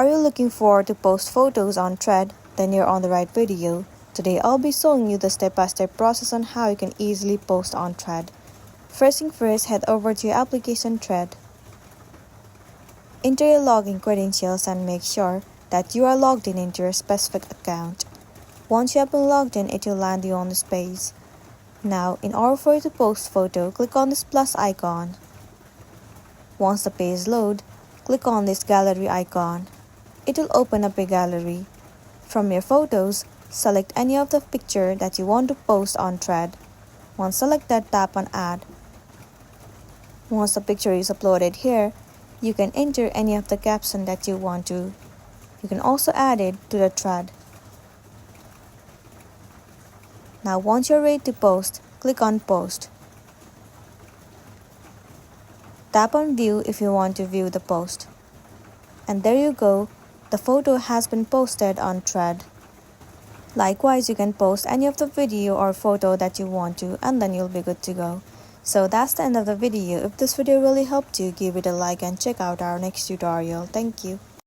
Are you looking for to post photos on Thread? Then you're on the right video. Today I'll be showing you the step-by-step process on how you can easily post on Thread. First thing first, head over to your application Thread. Enter your login credentials and make sure that you are logged in into your specific account. Once you have been logged in, it will land you on this page. Now, in order for you to post photo, click on this plus icon. Once the page loads, click on this gallery icon. It will open up a gallery. From your photos, select any of the picture that you want to post on Thread. Once selected, tap on Add. Once the picture is uploaded here, you can enter any of the caption that you want to. You can also add it to the thread. Now once you're ready to post, click on Post. Tap on View if you want to view the post. And there you go, the photo has been posted on Thread. Likewise, you can post any of the video or photo that you want to, and then you'll be good to go. So that's the end of the video. If this video really helped you, give it a like and check out our next tutorial. Thank you.